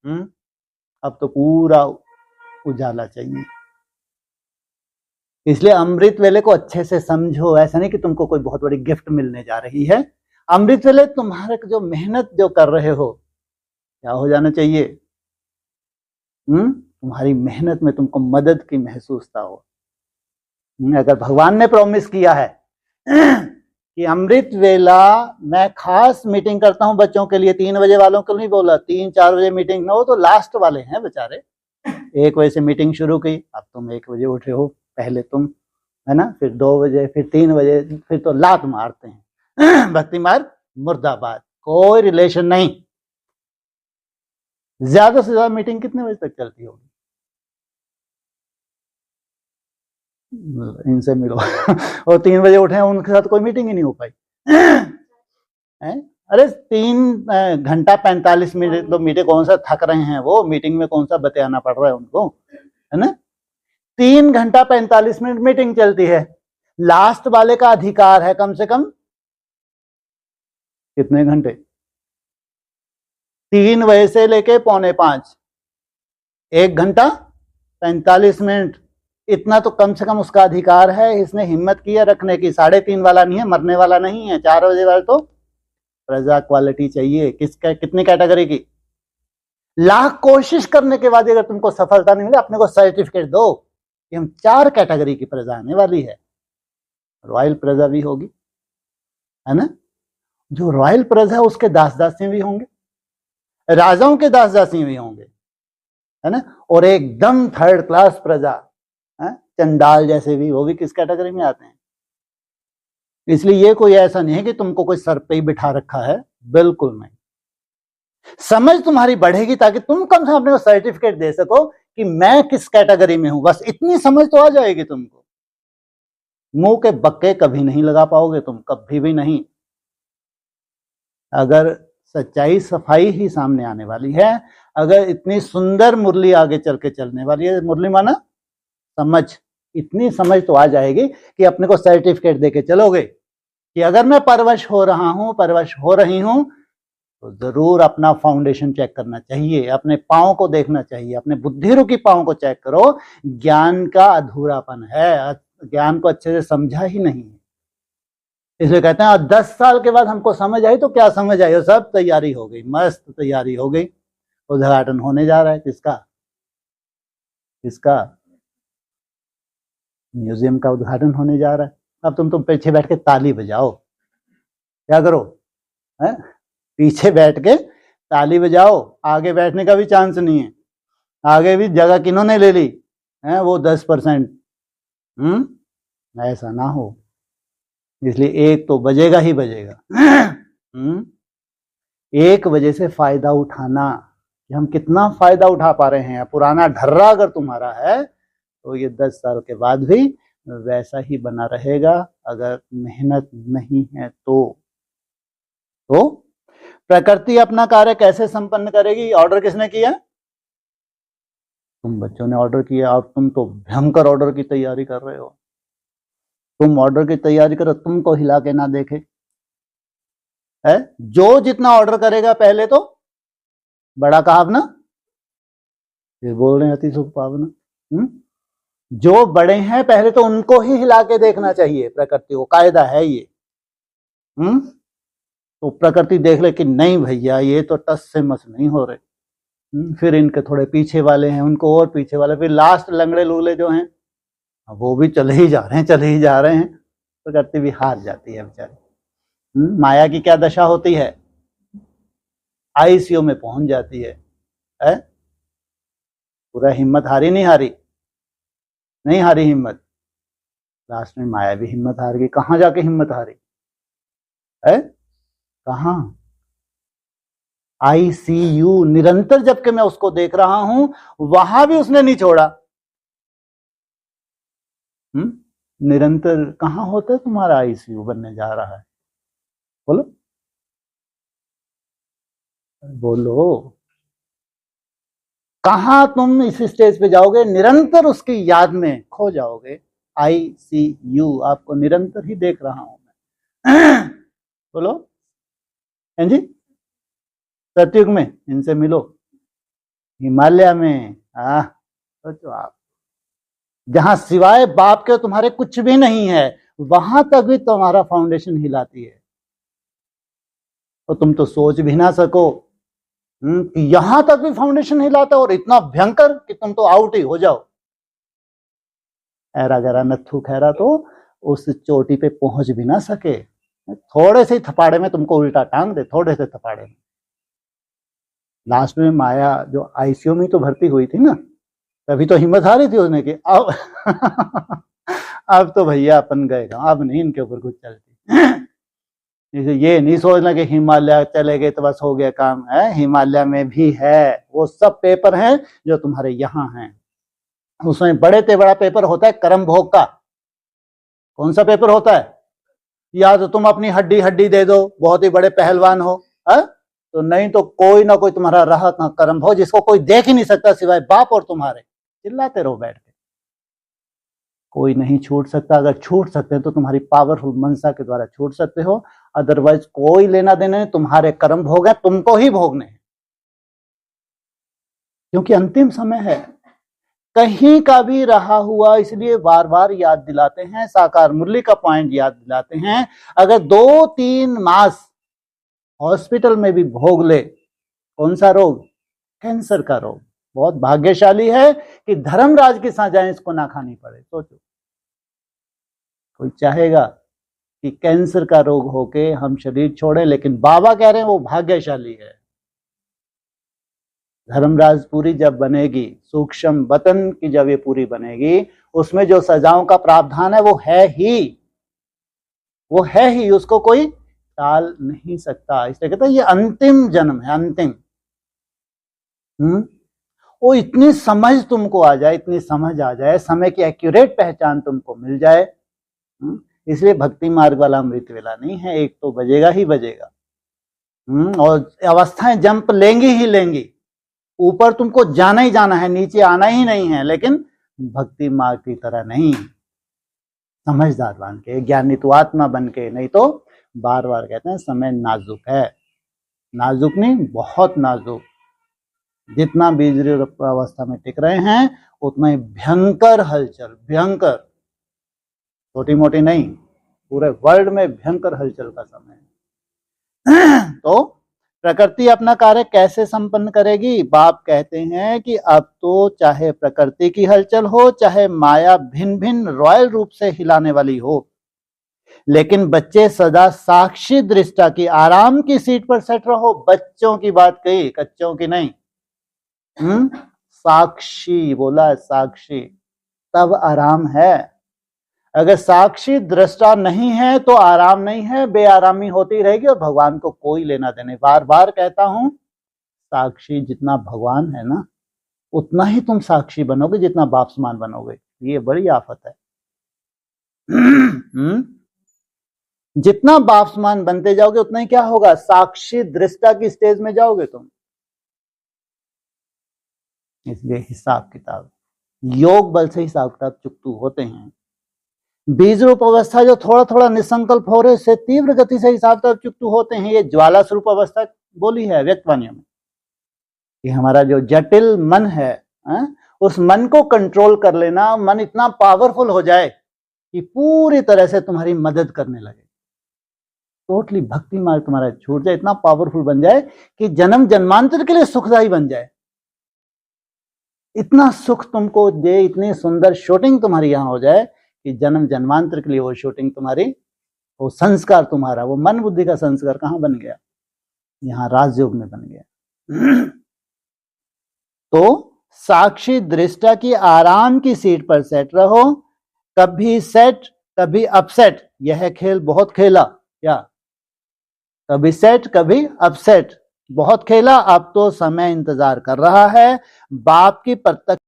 अब तो पूरा उजाला चाहिए। इसलिए अमृत वेले को अच्छे से समझो। ऐसा नहीं कि तुमको कोई बहुत बड़ी गिफ्ट मिलने जा रही है। अमृत वेले तुम्हारे जो मेहनत जो कर रहे हो, क्या हो जाना चाहिए? तुम्हारी मेहनत में तुमको मदद की महसूसता हो। अगर भगवान ने प्रॉमिस किया है कि अमृत वेला मैं खास मीटिंग करता हूं बच्चों के लिए, 3 बजे वालों को नहीं बोला, 3-4 बजे मीटिंग ना हो, तो लास्ट वाले हैं बेचारे। 1 बजे से मीटिंग शुरू की, अब तुम 1 बजे उठे हो, पहले तुम, है ना, फिर 2 बजे, फिर 3 बजे, फिर तो लात मारते हैं भक्ति मार्ग मुर्दाबाद, कोई रिलेशन नहीं। ज्यादा से ज्यादा मीटिंग कितने बजे तक चलती होगी? इनसे मिलो और 3 बजे उठे हैं, उनके साथ कोई मीटिंग ही नहीं हो पाई अरे 3 घंटा 45 मिनट तो मीटिंग, कौन सा थक रहे हैं वो, मीटिंग में कौन सा बतियाना पड़ रहा है उनको, है ना। 3 घंटा 45 मिनट मीटिंग चलती है। लास्ट वाले का अधिकार है कम से कम कितने घंटे? 3 बजे से लेके 4:45, 1 घंटा 45 मिनट, इतना तो कम से कम उसका अधिकार है। इसने हिम्मत की है रखने की। 3:30 वाला नहीं है, मरने वाला नहीं है। 4 बजे वाले तो प्रजा क्वालिटी चाहिए। किसका, कितनी कैटेगरी की? लाख कोशिश करने के बाद अगर तुमको सफलता नहीं मिले, अपने को सर्टिफिकेट दो कि हम 4 कैटेगरी की प्रजा आने वाली है। रॉयल प्रजा भी होगी, है ना। जो रॉयल प्रजा है उसके दास दासी भी होंगे, राजाओं के दास दासी भी होंगे, है ना। और एकदम 3rd क्लास प्रजा, चंडाल जैसे भी, वो भी किस कैटेगरी में आते हैं? इसलिए ये कोई ऐसा नहीं है कि तुमको कोई सर पे ही बिठा रखा है, बिल्कुल नहीं। समझ तुम्हारी बढ़ेगी ताकि तुम कम से कम अपने को सर्टिफिकेट दे सको कि मैं किस कैटेगरी में हूं। बस इतनी समझ तो आ जाएगी तुमको। मुंह के बक्के कभी नहीं लगा पाओगे तुम, कभी भी नहीं। अगर सच्चाई सफाई ही सामने आने वाली है, अगर इतनी सुंदर मुरली आगे चल के चलने वाली है, मुरली माना समझ, इतनी समझ तो आ जाएगी कि अपने को सर्टिफिकेट देके चलोगे कि अगर मैं परवश हो रहा हूं, परवश हो रही हूं, तो जरूर अपना फाउंडेशन चेक करना चाहिए, अपने पांव को देखना चाहिए, अपने बुद्धि रूपी पांव को चेक करो। ज्ञान का अधूरापन है, ज्ञान को अच्छे से समझा ही नहीं। इसलिए कहते हैं 10 साल के बाद हमको समझ आई, तो क्या समझ आई? सब तैयारी हो गई, मस्त तैयारी हो गई। उद्घाटन होने जा रहा है किसका? किसका? म्यूजियम का उद्घाटन होने जा रहा है। अब तुम पीछे बैठ के ताली बजाओ, क्या करो? है पीछे बैठ के ताली बजाओ, आगे बैठने का भी चांस नहीं है। आगे भी जगह किन्होंने ले ली है, वो 10%। ऐसा ना हो, इसलिए 1 तो बजेगा ही बजेगा। 1 बजे से फायदा उठाना, कि हम कितना फायदा उठा पा रहे हैं। पुराना ढर्रा अगर तुम्हारा है तो ये 10 साल के बाद भी वैसा ही बना रहेगा, अगर मेहनत नहीं है तो प्रकृति अपना कार्य कैसे संपन्न करेगी? ऑर्डर किसने किया? तुम बच्चों ने ऑर्डर किया। अब तुम तो भयंकर ऑर्डर की तैयारी कर रहे हो। तुम ऑर्डर की तैयारी करो, तुमको हिला के ना देखे, है। जो जितना ऑर्डर करेगा पहले तो बड़ा कहावना, फिर बोल रहे हैं अति सुख पावना। जो बड़े हैं पहले तो उनको ही हिला के देखना चाहिए। प्रकृति को कायदा है ये। तो प्रकृति देख ले कि नहीं भैया ये तो टस से मस नहीं हो रहे। फिर इनके थोड़े पीछे वाले हैं, उनको और पीछे वाले, फिर लास्ट लंगड़े लूले जो हैं वो भी चले ही जा रहे हैं। प्रकृति भी हार जाती है बेचारी। माया की क्या दशा होती है? आईसीयू में पहुंच जाती है। पूरा हिम्मत हारी नहीं हारी? नहीं हारी हिम्मत। लास्ट में माया भी हिम्मत हार गई। कहां जाके हिम्मत हारी है? कहां? आईसीयू। निरंतर जबकि मैं उसको देख रहा हूं, वहां भी उसने नहीं छोड़ा। निरंतर कहां होता है तुम्हारा आईसीयू बनने जा रहा है? बोलो बोलो, कहां तुम इस स्टेज पे जाओगे? निरंतर उसकी याद में खो जाओगे। आईसीयू आपको निरंतर ही देख रहा हूं मैं। बोलो हैं जी, सतयुग में इनसे मिलो। हिमालय में, सोचो आप, जहां सिवाय बाप के तुम्हारे कुछ भी नहीं है, वहां तक भी तुम्हारा फाउंडेशन हिलाती है। तो तुम तो सोच भी ना सको कि यहां तक भी फाउंडेशन हिलाता है, और इतना भयंकर कि तुम तो आउट ही हो जाओ। ऐरा गैरा नत्थू खैरा तो उस चोटी पे पहुंच भी ना सके, थोड़े से थपाड़े में तुमको उल्टा टांग दे, थोड़े से थपाड़े में। लास्ट में माया जो आईसीयू में तो भर्ती हुई थी ना, तभी तो हिम्मत हारी थी उसने कि अब अब तो भैया अपन गए, अब नहीं इनके ऊपर कुछ चलती। ये नहीं सोचना कि हिमालय चले गए तो बस हो गया काम, है हिमालय में भी है, वो सब पेपर हैं जो तुम्हारे यहाँ हैं। उसमें बड़े से बड़ा पेपर होता है कर्म भोग का। कौन सा पेपर होता है? या तो तुम अपनी हड्डी हड्डी दे दो, बहुत ही बड़े पहलवान हो, है? तो नहीं तो कोई ना कोई तुम्हारा रहा कर्म भोग, जिसको कोई देख ही नहीं सकता सिवाय बाप और तुम्हारे, चिल्लाते रहो बैठ के। कोई नहीं छूट सकता, अगर छूट सकते हैं तो तुम्हारी पावरफुल मनसा के द्वारा छूट सकते हो, अदरवाइज कोई लेना देना नहीं, तुम्हारे कर्म भोग है, तुमको ही भोगने हैं, क्योंकि अंतिम समय है। कहीं का भी रहा हुआ, इसलिए बार बार याद दिलाते हैं, साकार मुरली का पॉइंट याद दिलाते हैं। अगर 2-3 मास हॉस्पिटल में भी भोग ले, कौन सा रोग? कैंसर का रोग। बहुत भाग्यशाली है कि धर्मराज की सजाएं इसको ना खानी पड़े। सोचो, कोई चाहेगा कि कैंसर का रोग होके हम शरीर छोड़े, लेकिन बाबा कह रहे हैं वो भाग्यशाली है। धर्मराजपुरी जब बनेगी, सूक्ष्म वतन की जब ये पूरी बनेगी, उसमें जो सजाओं का प्रावधान है वो है ही, उसको कोई टाल नहीं सकता। इसलिए कहते हैं ये अंतिम जन्म है, अंतिम। वो इतनी समझ तुमको आ जाए, इतनी समझ आ जाए, समय की एक्यूरेट पहचान तुमको मिल जाए। इसलिए भक्ति मार्ग वाला अमृत वेला नहीं है, एक तो बजेगा ही बजेगा। और अवस्थाएं जंप लेंगी ही लेंगी, ऊपर तुमको जाना ही जाना है, नीचे आना ही नहीं है, लेकिन भक्ति मार्ग की तरह नहीं, समझदार बन के, ज्ञानी तो आत्मा बन के। नहीं तो बार बार कहते हैं समय नाजुक है, नाजुक नहीं बहुत नाजुक। जितना बीज अवस्था में टिक रहे हैं उतना ही भयंकर हलचल, भयंकर, छोटी मोटी नहीं, पूरे वर्ल्ड में भयंकर हलचल का समय है। तो प्रकृति अपना कार्य कैसे संपन्न करेगी? बाप कहते हैं कि अब तो चाहे प्रकृति की हलचल हो, चाहे माया भिन्न भिन्न रॉयल रूप से हिलाने वाली हो, लेकिन बच्चे सदा साक्षी दृष्टा की आराम की सीट पर सेट रहो। बच्चों की बात कही, कच्चों की नहीं। साक्षी बोला, साक्षी, तब आराम है। अगर साक्षी दृष्टा नहीं है तो आराम नहीं है, बेआरामी होती रहेगी और भगवान को कोई लेना देने। बार बार कहता हूं, साक्षी जितना भगवान है ना, उतना ही तुम साक्षी बनोगे जितना बाप समान बनोगे। ये बड़ी आफत है। जितना बाप समान बनते जाओगे उतना ही क्या होगा? साक्षी दृष्टा की स्टेज में जाओगे तुम। इसलिए हिसाब किताब, योग बल से हिसाब किताब चुकतू होते हैं। बीज रूप अवस्था जो थोड़ा थोड़ा निसंकल्प हो रहे से तीव्र गति से हिसाब किताब चुकतू होते हैं। ये ज्वाला स्वरूप अवस्था बोली है व्यक्तवाणियों में कि हमारा जो जटिल मन है, उस मन को कंट्रोल कर लेना। मन इतना पावरफुल हो जाए कि पूरी तरह से तुम्हारी मदद करने लगे, टोटली भक्ति मार्ग तुम्हारा छूट जाए, इतना पावरफुल बन जाए कि जन्म जन्मांतर के लिए सुखदायी बन जाए। इतना सुख तुमको दे, इतनी सुंदर शूटिंग तुम्हारी यहां हो जाए कि जन्म जन्मांतर के लिए वो शूटिंग तुम्हारी, वो संस्कार तुम्हारा, वो मन बुद्धि का संस्कार कहां बन गया? यहां राजयोग में बन गया। तो साक्षी दृष्टा की आराम की सीट पर सेट रहो। कभी सेट कभी अपसेट, यह खेल बहुत खेला क्या? कभी सेट कभी अपसेट, बहुत खेला। अब तो समय इंतजार कर रहा है बाप की प्रत्यक्ष